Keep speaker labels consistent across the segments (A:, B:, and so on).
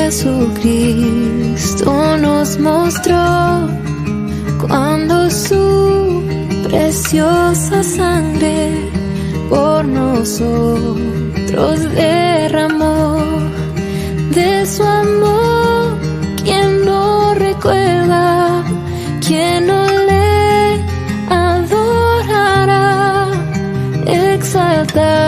A: Jesucristo nos mostró cuando su preciosa sangre por nosotros derramó. De su amor, ¿quién no recuerda? ¿Quién no le adorará? Exaltado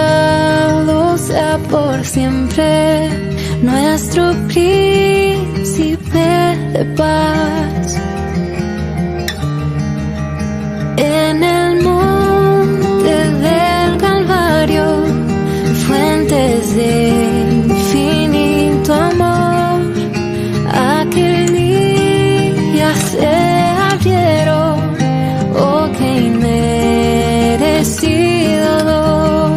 A: sea por siempre nuestro príncipe de paz. En el monte del Calvario, fuentes de infinito amor, aquel día se abrieron, oh qué inmerecido dolor.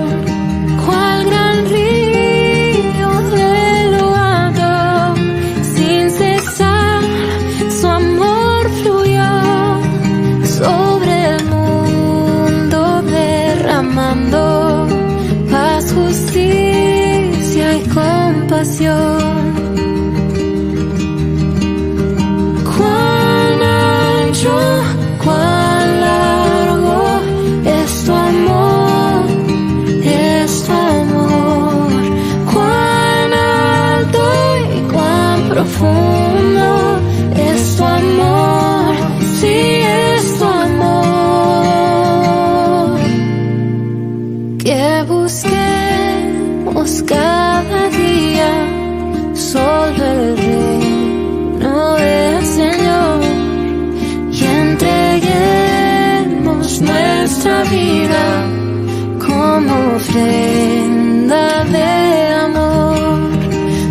A: Cuál gran río de lo alto, sin cesar su amor fluyó sobre el mundo, derramando paz, justicia y compasión. Cuán ancho, cuán largo es tu amor, es tu amor. Cuán alto y cuán profundo es tu amor, sí es tu amor. Que busquemos cada día solo el reino del Señor y entreguemos nuestra vida como ofrenda de amor.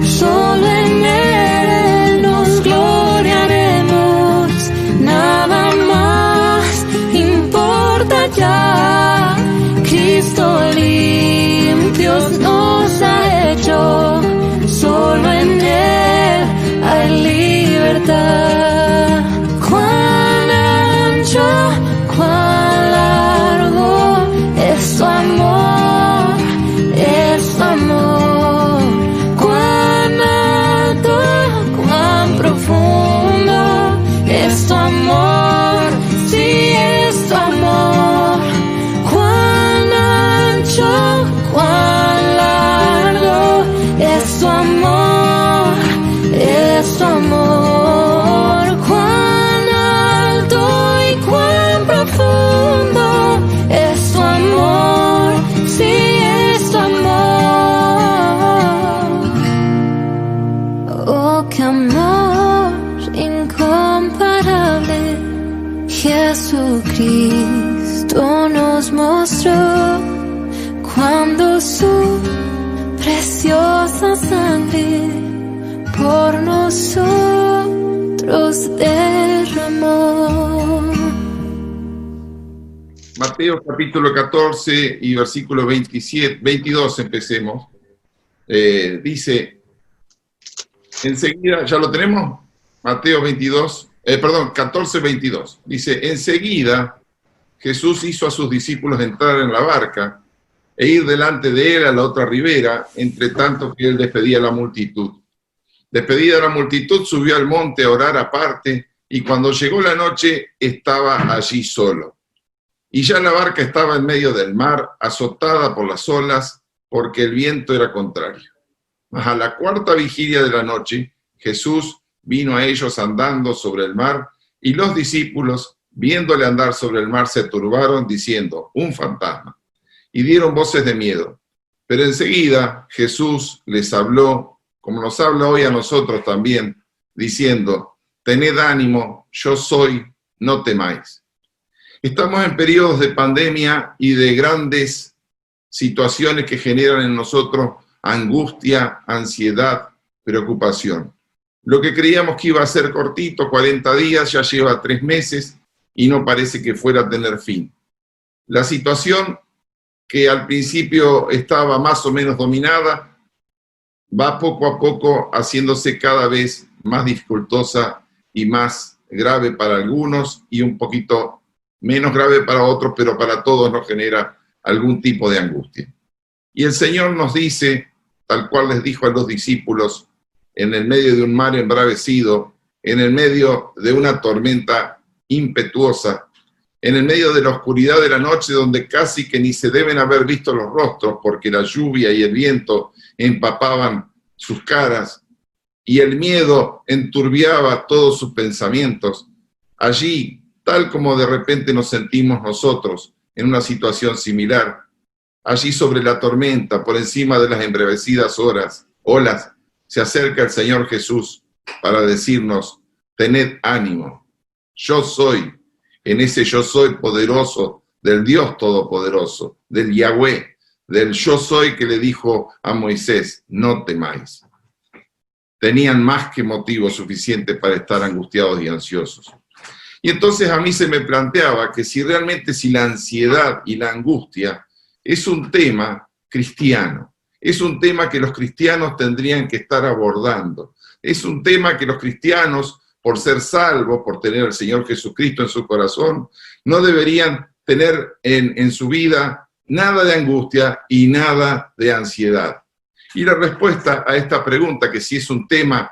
A: Solo en Él nos gloriaremos, nada más importa ya. Cristo limpios nos ha hecho, solo en Él hay libertad. Cuán ancho, cuán largo es tu amor, es tu amor. Cuán alto, cuán profundo es tu amor, sí es tu amor. Cuán ancho, cuán largo es tu amor, es tu amor. Cuán alto y cuán profundo es tu amor, sí es tu amor. Oh, qué amor incomparable Jesucristo nos mostró cuando su preciosa sangre por nosotros derramó.
B: Mateo capítulo 14 y versículo 22 empecemos. Dice, enseguida, ¿ya lo tenemos? Mateo 14, 22. Dice, enseguida Jesús hizo a sus discípulos entrar en la barca e ir delante de él a la otra ribera, entre tanto que él despedía a la multitud. Despedida la multitud, subió al monte a orar aparte, y cuando llegó la noche, estaba allí solo. Y ya la barca estaba en medio del mar, azotada por las olas, porque el viento era contrario. Mas a la cuarta vigilia de la noche, Jesús vino a ellos andando sobre el mar, y los discípulos, viéndole andar sobre el mar, se turbaron, diciendo, un fantasma, y dieron voces de miedo. Pero enseguida Jesús les habló, como nos habla hoy a nosotros también, diciendo, tened ánimo, yo soy, no temáis. Estamos en periodos de pandemia y de grandes situaciones que generan en nosotros angustia, ansiedad, preocupación. Lo que creíamos que iba a ser cortito, 40 días, ya lleva 3 meses y no parece que fuera a tener fin. La situación que al principio estaba más o menos dominada, va poco a poco haciéndose cada vez más dificultosa y más grave para algunos y un poquito menos grave para otros, pero para todos nos genera algún tipo de angustia. Y el Señor nos dice, tal cual les dijo a los discípulos, en el medio de un mar embravecido, en el medio de una tormenta impetuosa, en el medio de la oscuridad de la noche donde casi que ni se deben haber visto los rostros porque la lluvia y el viento empapaban sus caras y el miedo enturbiaba todos sus pensamientos. Allí, tal como de repente nos sentimos nosotros en una situación similar, allí sobre la tormenta, por encima de las embravecidas olas, se acerca el Señor Jesús para decirnos: tened ánimo, yo soy. En ese yo soy poderoso del Dios Todopoderoso, del Yahweh, del yo soy que le dijo a Moisés: no temáis. Tenían más que motivo suficiente para estar angustiados y ansiosos. Y entonces a mí se me planteaba que si realmente la ansiedad y la angustia es un tema cristiano, es un tema que los cristianos tendrían que estar abordando, es un tema que los cristianos, por ser salvos, por tener al Señor Jesucristo en su corazón, no deberían tener en su vida nada de angustia y nada de ansiedad. Y la respuesta a esta pregunta, que si es un tema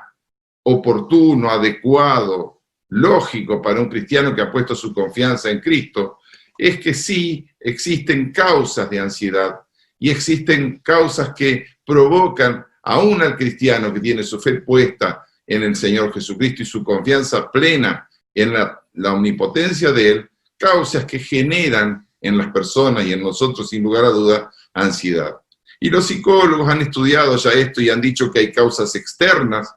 B: oportuno, adecuado, lógico para un cristiano que ha puesto su confianza en Cristo, es que sí existen causas de ansiedad y existen causas que provocan aún al cristiano que tiene su fe puesta en el Señor Jesucristo y su confianza plena en la omnipotencia de Él, causas que generan en las personas y en nosotros, sin lugar a duda, ansiedad. Y los psicólogos han estudiado ya esto y han dicho que hay causas externas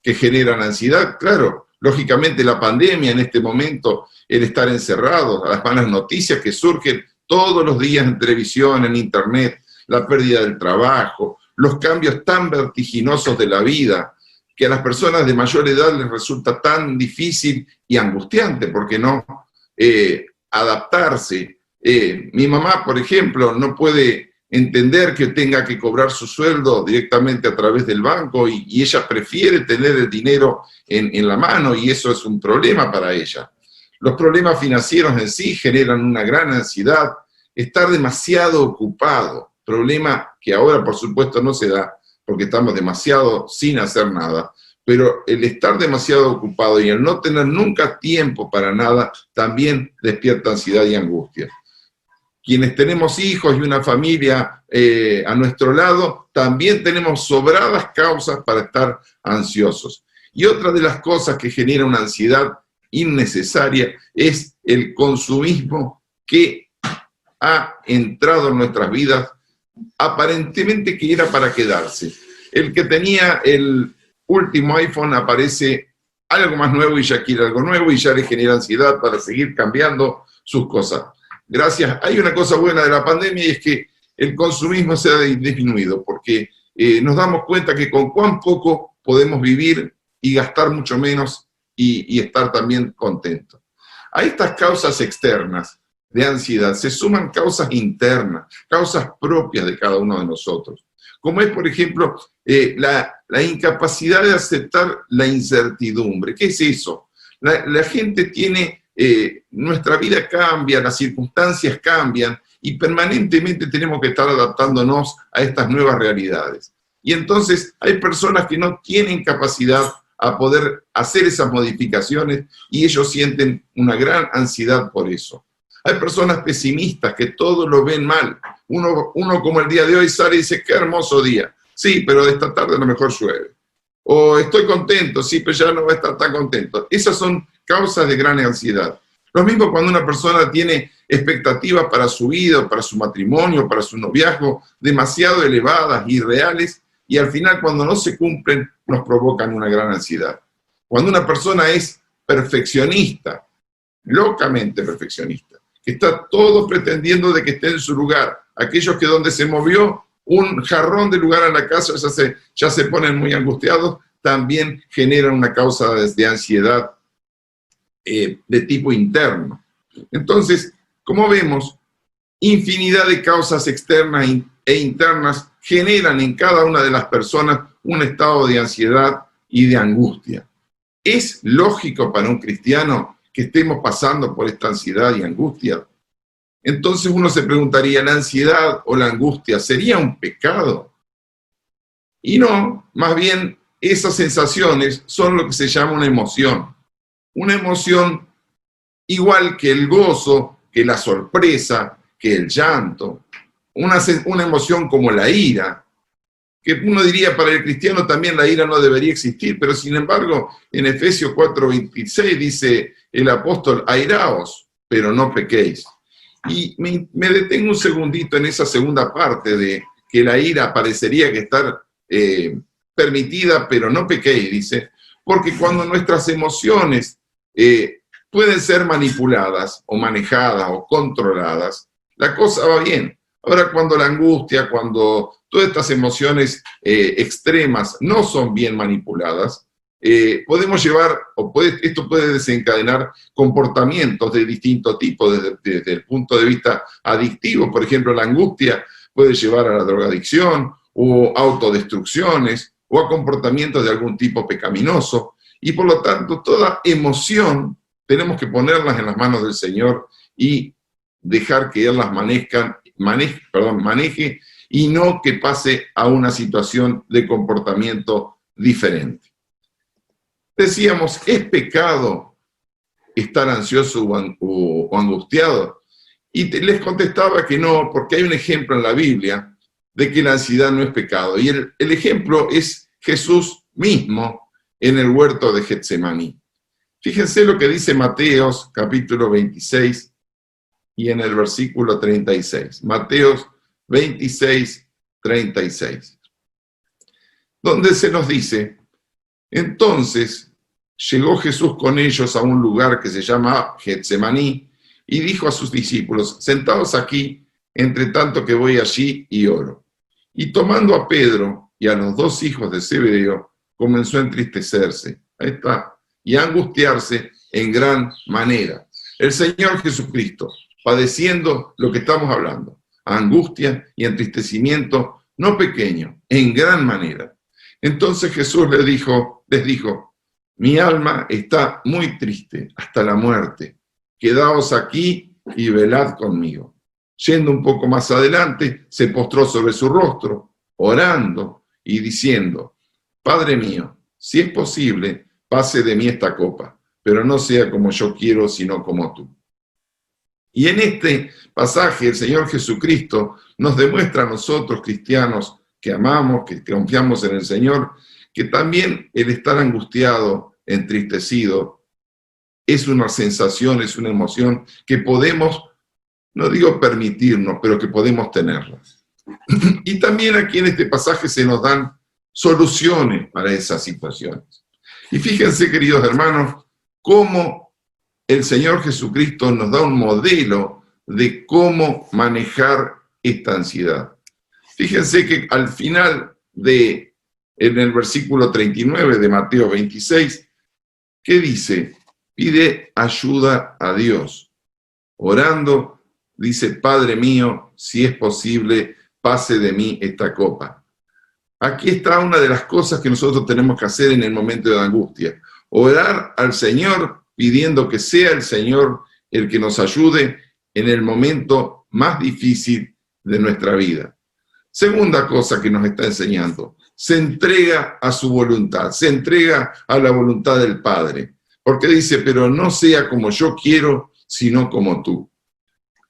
B: que generan ansiedad. Claro, lógicamente la pandemia en este momento, el estar encerrados, las malas noticias que surgen todos los días en televisión, en internet, la pérdida del trabajo, los cambios tan vertiginosos de la vida, que a las personas de mayor edad les resulta tan difícil y angustiante, porque no adaptarse. Mi mamá, por ejemplo, no puede entender que tenga que cobrar su sueldo directamente a través del banco y ella prefiere tener el dinero en la mano y eso es un problema para ella. Los problemas financieros en sí generan una gran ansiedad, estar demasiado ocupado, problema que ahora por supuesto no se da porque estamos demasiado sin hacer nada, pero el estar demasiado ocupado y el no tener nunca tiempo para nada también despierta ansiedad y angustia. Quienes tenemos hijos y una familia a nuestro lado, también tenemos sobradas causas para estar ansiosos. Y otra de las cosas que genera una ansiedad innecesaria es el consumismo que ha entrado en nuestras vidas, aparentemente que era para quedarse. El que tenía el último iPhone aparece algo más nuevo y ya quiere algo nuevo y ya le genera ansiedad para seguir cambiando sus cosas. Gracias. Hay una cosa buena de la pandemia y es que el consumismo se ha disminuido porque nos damos cuenta que con cuán poco podemos vivir y gastar mucho menos y estar también contentos. A estas causas externas de ansiedad se suman causas internas, causas propias de cada uno de nosotros, como es, por ejemplo, la incapacidad de aceptar la incertidumbre. ¿Qué es eso? La gente tiene, nuestra vida cambia, las circunstancias cambian y permanentemente tenemos que estar adaptándonos a estas nuevas realidades. Y entonces hay personas que no tienen capacidad a poder hacer esas modificaciones y ellos sienten una gran ansiedad por eso. Hay personas pesimistas que todo lo ven mal. Uno como el día de hoy sale y dice, qué hermoso día. Sí, pero esta tarde a lo mejor llueve. O estoy contento, sí, pero ya no va a estar tan contento. Esas son causas de gran ansiedad. Lo mismo cuando una persona tiene expectativas para su vida, para su matrimonio, para su noviazgo, demasiado elevadas y reales, y al final cuando no se cumplen nos provocan una gran ansiedad. Cuando una persona es perfeccionista, locamente perfeccionista, que está todo pretendiendo de que esté en su lugar, aquellos que donde se movió un jarrón de lugar en la casa ya se ponen muy angustiados, también generan una causa de ansiedad de tipo interno. Entonces, como vemos, infinidad de causas externas e internas generan en cada una de las personas un estado de ansiedad y de angustia. ¿Es lógico para un cristiano que estemos pasando por esta ansiedad y angustia? Entonces uno se preguntaría, ¿la ansiedad o la angustia sería un pecado? Y no, más bien esas sensaciones son lo que se llama una emoción. Una emoción igual que el gozo, que la sorpresa, que el llanto. Una emoción como la ira, que uno diría para el cristiano también la ira no debería existir, pero sin embargo en Efesios 4:26 dice el apóstol, airaos, pero no pequéis. Y me detengo un segundito en esa segunda parte de que la ira parecería que estar permitida, pero no pequéis, dice, porque cuando nuestras emociones pueden ser manipuladas o manejadas o controladas, la cosa va bien. Ahora, cuando la angustia, cuando todas estas emociones extremas no son bien manipuladas, podemos llevar, esto puede desencadenar comportamientos de distinto tipo desde el punto de vista adictivo. Por ejemplo, la angustia puede llevar a la drogadicción o autodestrucciones o a comportamientos de algún tipo pecaminoso. Y por lo tanto, toda emoción tenemos que ponerlas en las manos del Señor y dejar que Él las maneje y no que pase a una situación de comportamiento diferente. Decíamos, ¿es pecado estar ansioso o angustiado? Y les contestaba que no, porque hay un ejemplo en la Biblia de que la ansiedad no es pecado. Y el ejemplo es Jesús mismo en el huerto de Getsemaní. Fíjense lo que dice Mateos capítulo 26 y en el versículo 36. Mateos 26, 36. Donde se nos dice, entonces llegó Jesús con ellos a un lugar que se llama Getsemaní y dijo a sus discípulos, sentaos aquí, entre tanto que voy allí y oro. Y tomando a Pedro y a los dos hijos de Zebedeo, comenzó a entristecerse, ahí está, y a angustiarse en gran manera. El Señor Jesucristo, padeciendo lo que estamos hablando, angustia y entristecimiento no pequeño, en gran manera. Entonces Jesús les dijo, mi alma está muy triste hasta la muerte. Quedaos aquí y velad conmigo. Yendo un poco más adelante, se postró sobre su rostro, orando y diciendo, Padre mío, si es posible, pase de mí esta copa, pero no sea como yo quiero, sino como tú. Y en este pasaje el Señor Jesucristo nos demuestra a nosotros, cristianos, que amamos, que confiamos en el Señor, que también el estar angustiado, entristecido, es una sensación, es una emoción que podemos, no digo permitirnos, pero que podemos tenerlas. Y también aquí en este pasaje se nos dan soluciones para esas situaciones. Y fíjense, queridos hermanos, cómo el Señor Jesucristo nos da un modelo de cómo manejar esta ansiedad. Fíjense que al final en el versículo 39 de Mateo 26, ¿qué dice? Pide ayuda a Dios. Orando, dice, Padre mío, si es posible, pase de mí esta copa. Aquí está una de las cosas que nosotros tenemos que hacer en el momento de angustia. Orar al Señor pidiendo que sea el Señor el que nos ayude en el momento más difícil de nuestra vida. Segunda cosa que nos está enseñando, se entrega a su voluntad, se entrega a la voluntad del Padre, porque dice, pero no sea como yo quiero, sino como tú.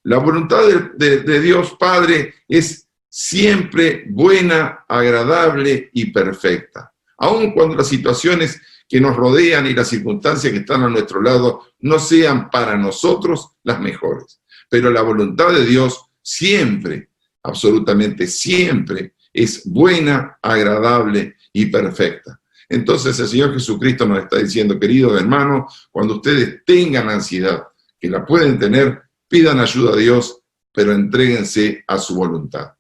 B: La voluntad de Dios Padre es siempre buena, agradable y perfecta, aun cuando las situaciones que nos rodean y las circunstancias que están a nuestro lado no sean para nosotros las mejores. Pero la voluntad de Dios siempre, absolutamente siempre, es buena, agradable y perfecta. Entonces el Señor Jesucristo nos está diciendo, queridos hermanos, cuando ustedes tengan ansiedad, que la pueden tener, pidan ayuda a Dios, pero entréguense a su voluntad.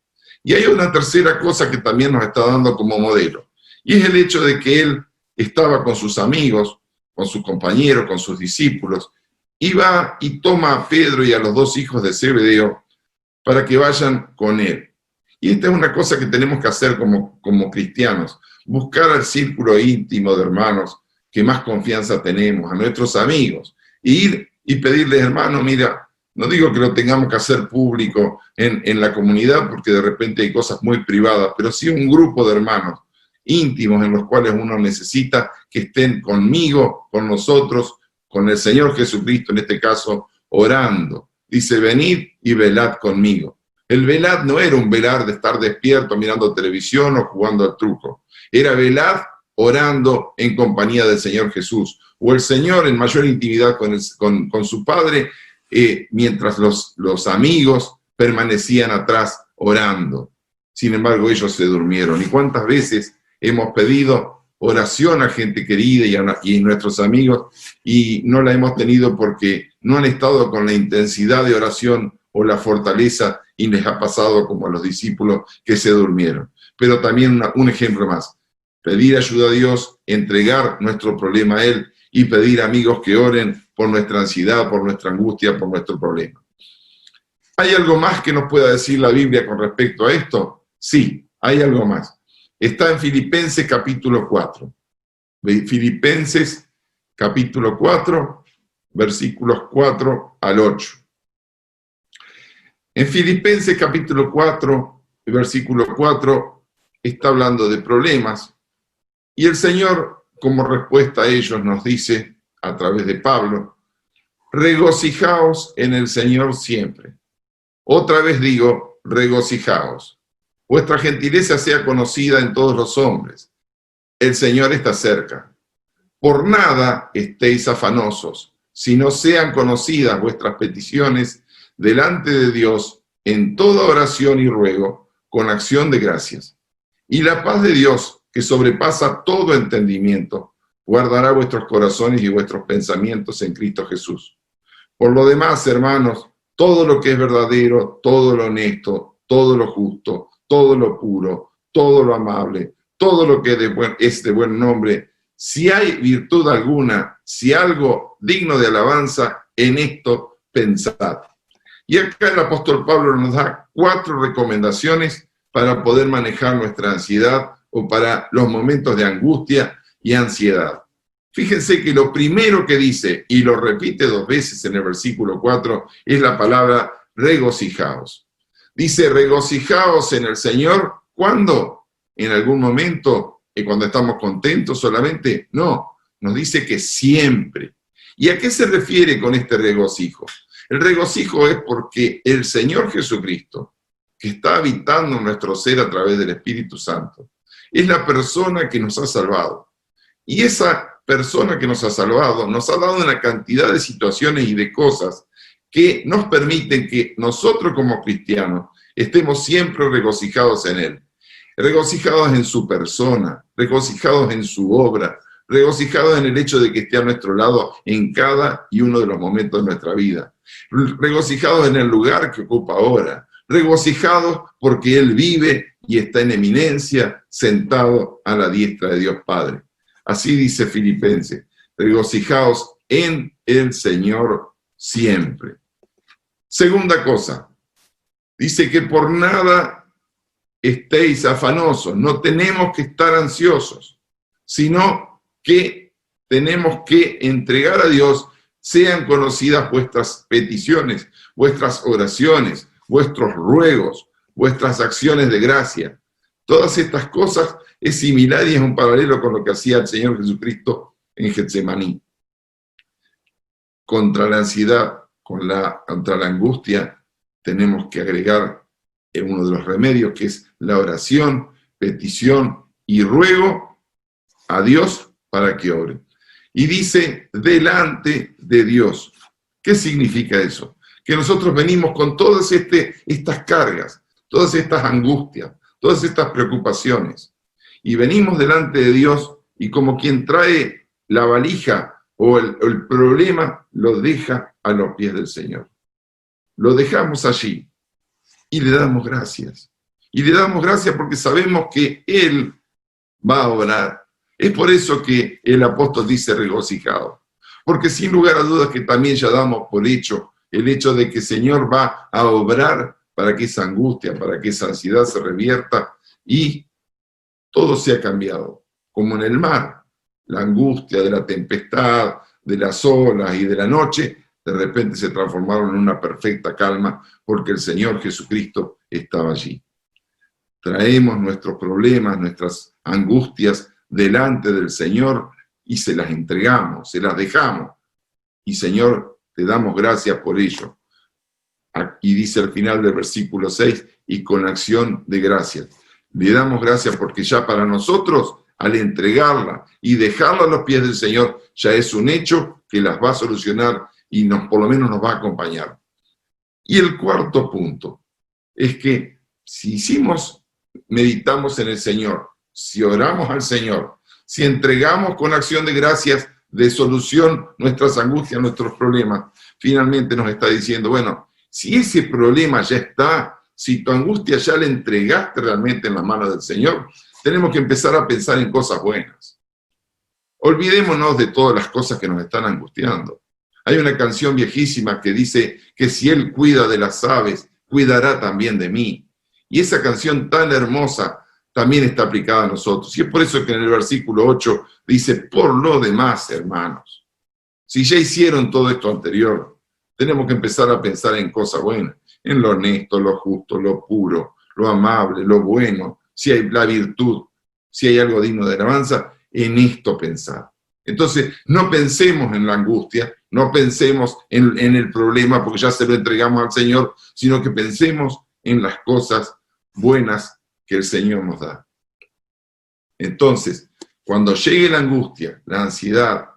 B: Y hay una tercera cosa que también nos está dando como modelo, y es el hecho de que Él estaba con sus amigos, con sus compañeros, con sus discípulos, y va y toma a Pedro y a los dos hijos de Zebedeo para que vayan con Él. Y esta es una cosa que tenemos que hacer como cristianos, buscar al círculo íntimo de hermanos que más confianza tenemos, a nuestros amigos, e ir y pedirles, hermano, mira, no digo que lo tengamos que hacer público en la comunidad, porque de repente hay cosas muy privadas, pero sí un grupo de hermanos íntimos en los cuales uno necesita que estén conmigo, con nosotros, con el Señor Jesucristo, en este caso, orando. Dice, venid y velad conmigo. El velad no era un velar de estar despierto mirando televisión o jugando al truco. Era velad orando en compañía del Señor Jesús. O el Señor en mayor intimidad con su Padre, mientras los amigos permanecían atrás orando. Sin embargo, ellos se durmieron. ¿Y cuántas veces hemos pedido oración a gente querida y nuestros amigos y no la hemos tenido porque no han estado con la intensidad de oración o la fortaleza y les ha pasado como a los discípulos que se durmieron? Pero también un ejemplo más. Pedir ayuda a Dios, entregar nuestro problema a Él y pedir amigos que oren por nuestra ansiedad, por nuestra angustia, por nuestro problema. ¿Hay algo más que nos pueda decir la Biblia con respecto a esto? Sí, hay algo más. Está en Filipenses capítulo 4. Filipenses capítulo 4, versículos 4 al 8. En Filipenses capítulo 4, versículo 4, está hablando de problemas. Y el Señor, como respuesta a ellos, nos dice, a través de Pablo, regocijaos en el Señor siempre. Otra vez digo, regocijaos. Vuestra gentileza sea conocida en todos los hombres. El Señor está cerca. Por nada estéis afanosos, sino sean conocidas vuestras peticiones delante de Dios en toda oración y ruego, con acción de gracias. Y la paz de Dios, que sobrepasa todo entendimiento, guardará vuestros corazones y vuestros pensamientos en Cristo Jesús. Por lo demás, hermanos, todo lo que es verdadero, todo lo honesto, todo lo justo, todo lo puro, todo lo amable, todo lo que es de buen nombre, si hay virtud alguna, si algo digno de alabanza, en esto pensad. Y acá el apóstol Pablo nos da 4 recomendaciones para poder manejar nuestra ansiedad o para los momentos de angustia y ansiedad. Fíjense que lo primero que dice, y lo repite 2 veces en el versículo 4, es la palabra regocijaos. Dice, regocijaos en el Señor, ¿cuándo? ¿En algún momento? ¿Y cuando estamos contentos solamente? No, nos dice que siempre. ¿Y a qué se refiere con este regocijo? El regocijo es porque el Señor Jesucristo, que está habitando en nuestro ser a través del Espíritu Santo, es la persona que nos ha salvado. Y esa persona que nos ha salvado nos ha dado una cantidad de situaciones y de cosas que nos permiten que nosotros como cristianos estemos siempre regocijados en Él. Regocijados en su persona, regocijados en su obra, regocijados en el hecho de que esté a nuestro lado en cada y uno de los momentos de nuestra vida, regocijados en el lugar que ocupa ahora, regocijados porque Él vive y está en eminencia, sentado a la diestra de Dios Padre. Así dice Filipenses, regocijaos en el Señor siempre. Segunda cosa, dice que por nada estéis afanosos, no tenemos que estar ansiosos, sino que tenemos que entregar a Dios, sean conocidas vuestras peticiones, vuestras oraciones, vuestros ruegos, vuestras acciones de gracia. Todas estas cosas es similar y es un paralelo con lo que hacía el Señor Jesucristo en Getsemaní. Contra la ansiedad, contra la angustia, tenemos que agregar uno de los remedios, que es la oración, petición y ruego a Dios para que ore. Y dice, delante de Dios. ¿Qué significa eso? Que nosotros venimos con todas estas cargas, todas estas angustias, todas estas preocupaciones. Y venimos delante de Dios y como quien trae la valija o el problema, lo deja a los pies del Señor. Lo dejamos allí y le damos gracias. Y le damos gracias porque sabemos que Él va a obrar. Es por eso que el apóstol dice regocijado. Porque sin lugar a dudas que también ya damos por hecho el hecho de que el Señor va a obrar para que esa angustia, para que esa ansiedad se revierta y todo sea cambiado. Como en el mar, la angustia de la tempestad, de las olas y de la noche, de repente se transformaron en una perfecta calma porque el Señor Jesucristo estaba allí. traemos nuestros problemas, nuestras angustias delante del Señor y se las entregamos, se las dejamos. Y Señor, te damos gracias por ello. Aquí dice al final del versículo 6, y con acción de gracias. Le damos gracias porque ya para nosotros, al entregarla y dejarla a los pies del Señor, ya es un hecho que las va a solucionar y por lo menos nos va a acompañar. Y el cuarto punto es que si meditamos en el Señor, si oramos al Señor, si entregamos con acción de gracias de solución nuestras angustias, nuestros problemas, finalmente nos está diciendo, bueno, si ese problema ya está, si tu angustia ya la entregaste realmente en las manos del Señor, tenemos que empezar a pensar en cosas buenas. Olvidémonos de todas las cosas que nos están angustiando. Hay una canción viejísima que dice que si Él cuida de las aves, cuidará también de mí. Y esa canción tan hermosa también está aplicada a nosotros. Y es por eso que en el versículo 8 dice, por lo demás, hermanos, si ya hicieron todo esto anterior, tenemos que empezar a pensar en cosas buenas, en lo honesto, lo justo, lo puro, lo amable, lo bueno, si hay la virtud, si hay algo digno de alabanza, en esto pensar. Entonces, no pensemos en la angustia, no pensemos en el problema porque ya se lo entregamos al Señor, sino que pensemos en las cosas buenas que el Señor nos da. Entonces, cuando llegue la angustia, la ansiedad,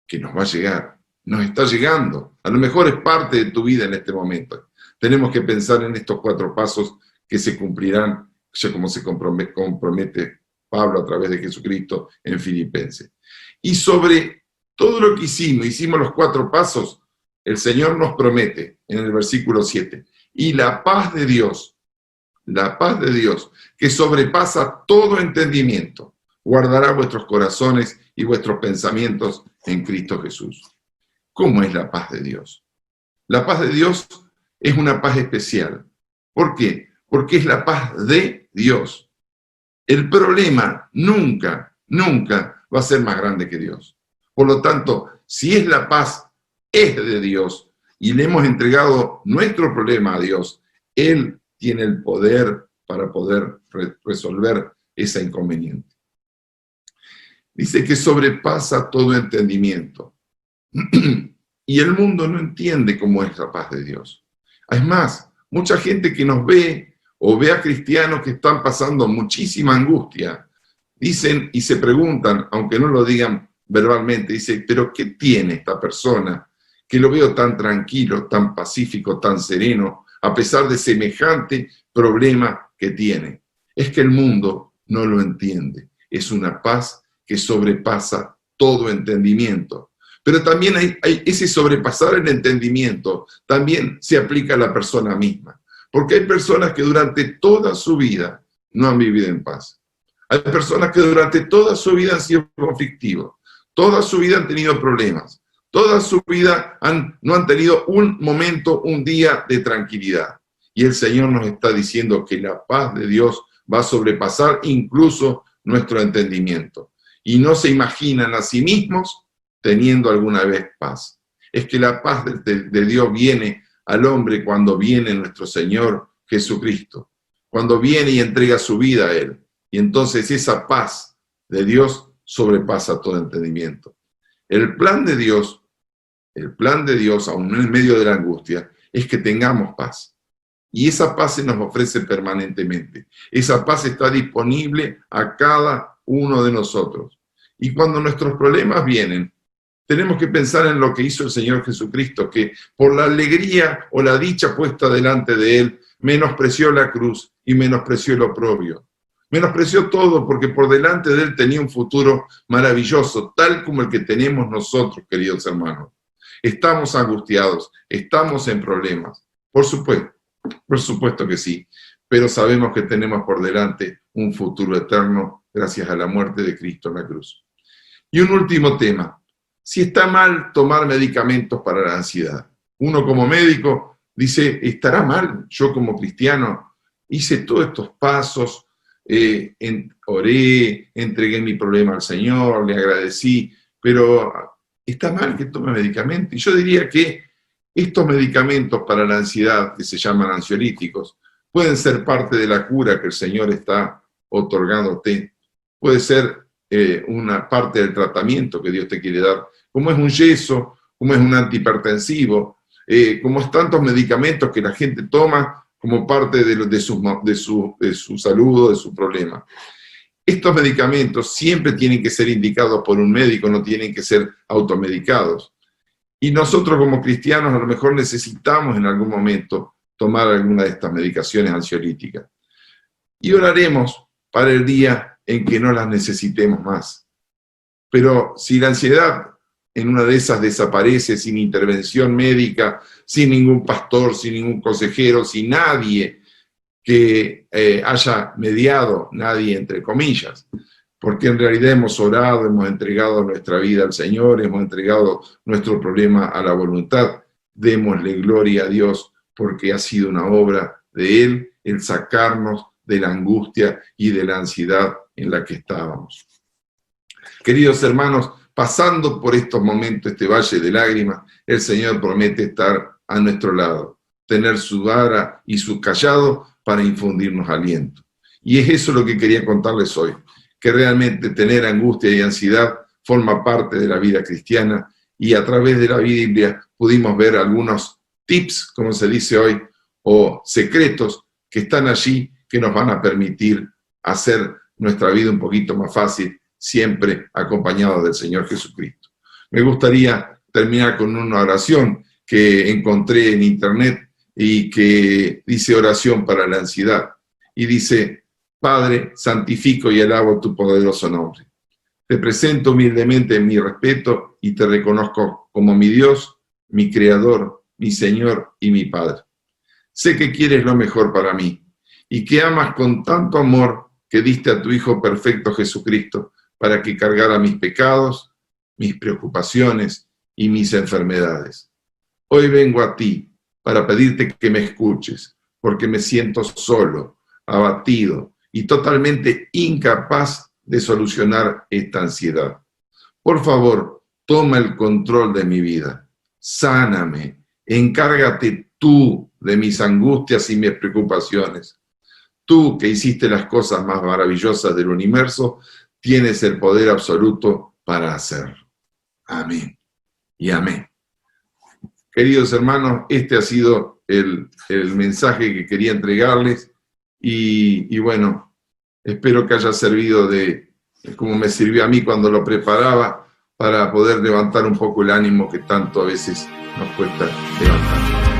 B: que nos va a llegar, nos está llegando, a lo mejor es parte de tu vida en este momento. Tenemos que pensar en estos 4 pasos que se cumplirán, ya como se compromete Pablo a través de Jesucristo en Filipenses. Y sobre todo lo que hicimos los 4 pasos, el Señor nos promete en el versículo 7, y la paz de Dios, que sobrepasa todo entendimiento, guardará vuestros corazones y vuestros pensamientos en Cristo Jesús. ¿Cómo es la paz de Dios? La paz de Dios es una paz especial. ¿Por qué? Porque es la paz de Dios. El problema nunca va a ser más grande que Dios. Por lo tanto, si es la paz, es de Dios, y le hemos entregado nuestro problema a Dios, Él tiene el poder para poder resolver ese inconveniente. Dice que sobrepasa todo entendimiento. Y el mundo no entiende cómo es la paz de Dios. Es más, mucha gente que nos ve o ve a cristianos que están pasando muchísima angustia, dicen y se preguntan, aunque no lo digan verbalmente, dice, pero ¿qué tiene esta persona que lo veo tan tranquilo, tan pacífico, tan sereno, a pesar de semejante problema que tiene? Es que el mundo no lo entiende. Es una paz que sobrepasa todo entendimiento. Pero también hay ese sobrepasar el entendimiento, también se aplica a la persona misma. Porque hay personas que durante toda su vida no han vivido en paz. Hay personas que durante toda su vida han sido conflictivos. Toda su vida han tenido problemas. Toda su vida no han tenido un momento, un día de tranquilidad. Y el Señor nos está diciendo que la paz de Dios va a sobrepasar incluso nuestro entendimiento. Y no se imaginan a sí mismos teniendo alguna vez paz. Es que la paz de Dios viene al hombre cuando viene nuestro Señor Jesucristo. Cuando viene y entrega su vida a Él. Y entonces esa paz de Dios sobrepasa todo entendimiento. El plan de Dios, aun en medio de la angustia, es que tengamos paz. Y esa paz se nos ofrece permanentemente. Esa paz está disponible a cada uno de nosotros. Y cuando nuestros problemas vienen, tenemos que pensar en lo que hizo el Señor Jesucristo, que por la alegría o la dicha puesta delante de Él, menospreció la cruz y menospreció el oprobio. Menospreció todo porque por delante de Él tenía un futuro maravilloso, tal como el que tenemos nosotros, queridos hermanos. Estamos angustiados, estamos en problemas. Por supuesto que sí, pero sabemos que tenemos por delante un futuro eterno gracias a la muerte de Cristo en la cruz. Y un último tema. Si está mal tomar medicamentos para la ansiedad. Uno como médico dice, ¿estará mal? Yo como cristiano hice todos estos pasos, oré, entregué mi problema al Señor, le agradecí, pero ¿está mal que tome medicamentos? Y yo diría que estos medicamentos para la ansiedad, que se llaman ansiolíticos, pueden ser parte de la cura que el Señor está otorgándote, puede ser una parte del tratamiento que Dios te quiere dar, como es un yeso, como es un antihipertensivo, como es tantos medicamentos que la gente toma como parte de su salud o de su problema. Estos medicamentos siempre tienen que ser indicados por un médico, no tienen que ser automedicados. Y nosotros como cristianos a lo mejor necesitamos en algún momento tomar alguna de estas medicaciones ansiolíticas. Y oraremos para el día en que no las necesitemos más. Pero si la ansiedad en una de esas desaparece sin intervención médica, sin ningún pastor, sin ningún consejero, sin nadie que haya mediado, nadie entre comillas, porque en realidad hemos orado, hemos entregado nuestra vida al Señor, hemos entregado nuestro problema a la voluntad, démosle gloria a Dios porque ha sido una obra de Él el sacarnos de la angustia y de la ansiedad en la que estábamos. Queridos hermanos, pasando por estos momentos, este valle de lágrimas, el Señor promete estar a nuestro lado, tener su vara y su cayado para infundirnos aliento. Y es eso lo que quería contarles hoy, que realmente tener angustia y ansiedad forma parte de la vida cristiana y a través de la Biblia pudimos ver algunos tips, como se dice hoy, o secretos que están allí que nos van a permitir hacer nuestra vida un poquito más fácil, siempre acompañados del Señor Jesucristo. Me gustaría terminar con una oración que encontré en internet y que dice oración para la ansiedad. Y dice: Padre, santifico y alabo tu poderoso nombre. Te presento humildemente mi respeto y te reconozco como mi Dios, mi Creador, mi Señor y mi Padre. Sé que quieres lo mejor para mí y que amas con tanto amor que diste a tu Hijo perfecto Jesucristo para que cargara mis pecados, mis preocupaciones y mis enfermedades. Hoy vengo a ti para pedirte que me escuches, porque me siento solo, abatido y totalmente incapaz de solucionar esta ansiedad. Por favor, toma el control de mi vida, sáname, encárgate tú de mis angustias y mis preocupaciones. Tú que hiciste las cosas más maravillosas del universo, tienes el poder absoluto para hacerlo. Amén y amén. Queridos hermanos, este ha sido el mensaje que quería entregarles y bueno, espero que haya servido como me sirvió a mí cuando lo preparaba, para poder levantar un poco el ánimo que tanto a veces nos cuesta levantar.